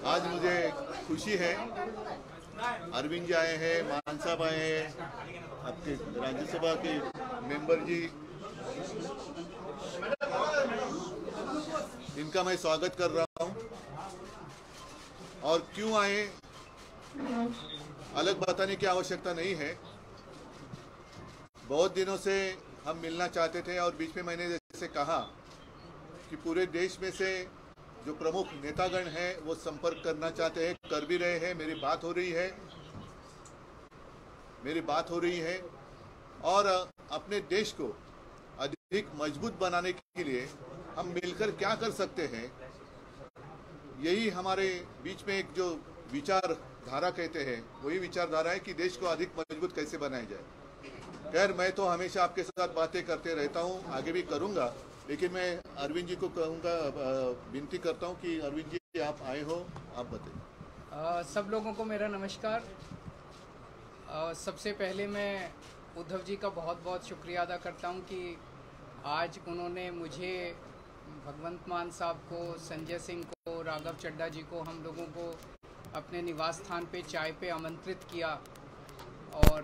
आज मुझे खुशी है, अरविंद जी आए हैं, मान साहब आए हैं, आपके राज्यसभा के मेंबर जी, इनका मैं स्वागत कर रहा हूं। और क्यों आए अलग बताने की आवश्यकता नहीं है। बहुत दिनों से हम मिलना चाहते थे और बीच में मैंने जैसे कहा कि पूरे देश में से जो प्रमुख नेतागण हैं वो संपर्क करना चाहते हैं, कर भी रहे हैं। मेरी बात हो रही है और अपने देश को अधिक मजबूत बनाने के लिए हम मिलकर क्या कर सकते हैं, यही हमारे बीच में एक जो विचारधारा कहते हैं वही विचारधारा है कि देश को अधिक मजबूत कैसे बनाया जाए। खैर, मैं तो हमेशा आपके साथ बातें करते रहता हूं, आगे भी करूंगा, लेकिन मैं अरविंद जी को कहूँगा, विनती करता हूं कि अरविंद जी आप आए हो, आप बताइए। सब लोगों को मेरा नमस्कार। सबसे पहले मैं उद्धव जी का बहुत बहुत शुक्रिया अदा करता हूं कि आज उन्होंने मुझे, भगवंत मान साहब को, संजय सिंह को, राघव चड्ढा जी को, हम लोगों को अपने निवास स्थान पे चाय पे आमंत्रित किया और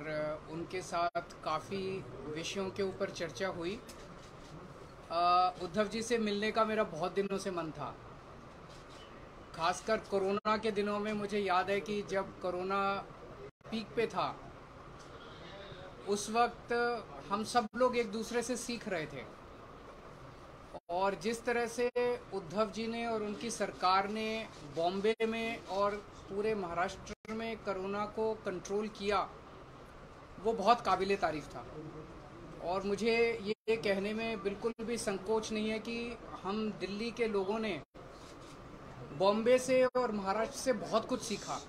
उनके साथ काफ़ी विषयों के ऊपर चर्चा हुई। उद्धव जी से मिलने का मेरा बहुत दिनों से मन था। खासकर कोरोना के दिनों में मुझे याद है कि जब कोरोना पीक पे था उस वक्त हम सब लोग एक दूसरे से सीख रहे थे और जिस तरह से उद्धव जी ने और उनकी सरकार ने बॉम्बे में और पूरे महाराष्ट्र में कोरोना को कंट्रोल किया वो बहुत काबिले तारीफ था। और मुझे ये कहने में बिल्कुल भी संकोच नहीं है कि हम दिल्ली के लोगों ने बॉम्बे से और महाराष्ट्र से बहुत कुछ सीखा।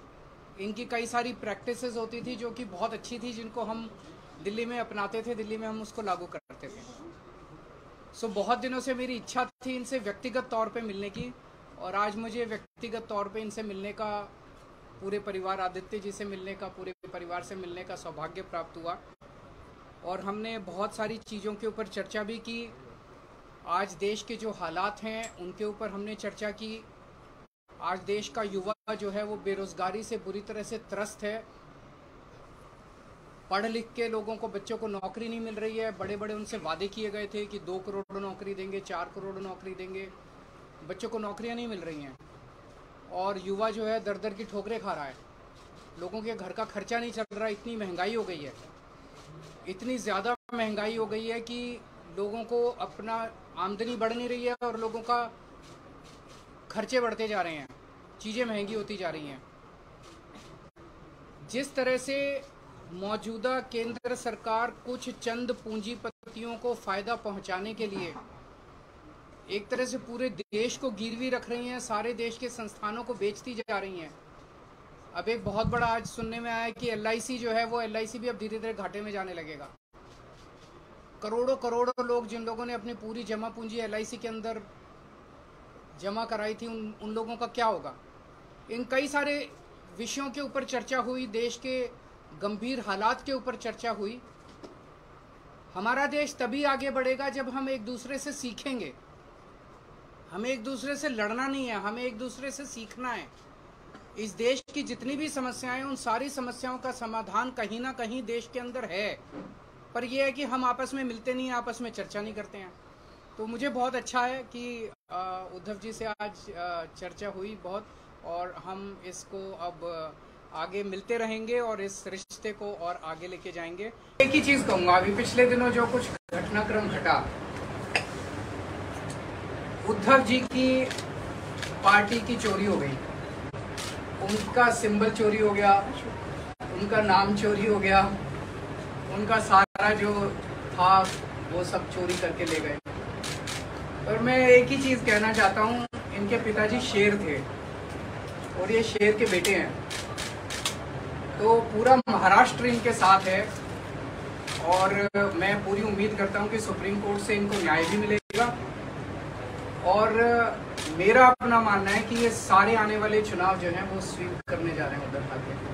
इनकी कई सारी प्रैक्टिसेस होती थी जो कि बहुत अच्छी थी, जिनको हम दिल्ली में अपनाते थे, दिल्ली में हम उसको लागू करते थे। सो बहुत दिनों से मेरी इच्छा थी इनसे व्यक्तिगत तौर पे मिलने की और आज मुझे व्यक्तिगत तौर पे इनसे मिलने का, पूरे परिवार, आदित्य जी से मिलने का, पूरे परिवार से मिलने का सौभाग्य प्राप्त हुआ। और हमने बहुत सारी चीज़ों के ऊपर चर्चा भी की। आज देश के जो हालात हैं उनके ऊपर हमने चर्चा की। आज देश का युवा जो है वो बेरोज़गारी से बुरी तरह से त्रस्त है। पढ़ लिख के लोगों को, बच्चों को नौकरी नहीं मिल रही है। बड़े बड़े उनसे वादे किए गए थे कि 2 करोड़ नौकरी देंगे, 4 करोड़ नौकरी देंगे, बच्चों को नौकरियां नहीं मिल रही हैं और युवा जो है दर दर की ठोकरें खा रहा है। लोगों के घर का खर्चा नहीं चल रहा, इतनी महंगाई हो गई है, इतनी ज़्यादा महंगाई हो गई है कि लोगों को अपना आमदनी बढ़ नहीं रही है और लोगों का खर्चे बढ़ते जा रहे हैं, चीज़ें महंगी होती जा रही हैं। जिस तरह से मौजूदा केंद्र सरकार कुछ चंद पूंजीपतियों को फ़ायदा पहुंचाने के लिए एक तरह से पूरे देश को गिरवी रख रही हैं, सारे देश के संस्थानों को बेचती जा रही हैं। अब एक बहुत बड़ा आज सुनने में आया कि LIC जो है वो LIC भी अब धीरे धीरे घाटे में जाने लगेगा। करोड़ों करोड़ों लोग, जिन लोगों ने अपनी पूरी जमा पूंजी LIC के अंदर जमा कराई थी, उन लोगों का क्या होगा। इन कई सारे विषयों के ऊपर चर्चा हुई, देश के गंभीर हालात के ऊपर चर्चा हुई। हमारा देश तभी आगे बढ़ेगा जब हम एक दूसरे से सीखेंगे। हमें एक दूसरे से लड़ना नहीं है, हमें एक दूसरे से सीखना है। इस देश की जितनी भी समस्याएं हैं उन सारी समस्याओं का समाधान कहीं ना कहीं देश के अंदर है, पर यह है कि हम आपस में मिलते नहीं हैं, आपस में चर्चा नहीं करते हैं। तो मुझे बहुत अच्छा है कि उद्धव जी से आज चर्चा हुई बहुत, और हम इसको अब आगे मिलते रहेंगे और इस रिश्ते को और आगे लेके जाएंगे। एक ही चीज़ कहूँगा, अभी पिछले दिनों जो कुछ घटनाक्रम घटा, उद्धव जी की पार्टी की चोरी हो गई, उनका सिंबल चोरी हो गया, उनका नाम चोरी हो गया, उनका सारा जो था वो सब चोरी करके ले गए। और मैं एक ही चीज़ कहना चाहता हूँ, इनके पिताजी शेर थे और ये शेर के बेटे हैं, तो पूरा महाराष्ट्र इनके साथ है और मैं पूरी उम्मीद करता हूँ कि सुप्रीम कोर्ट से इनको न्याय भी मिलेगा। और मेरा अपना मानना है कि ये सारे आने वाले चुनाव जो हैं वो स्वीप करने जा रहे हैं उद्धव ठाकरे।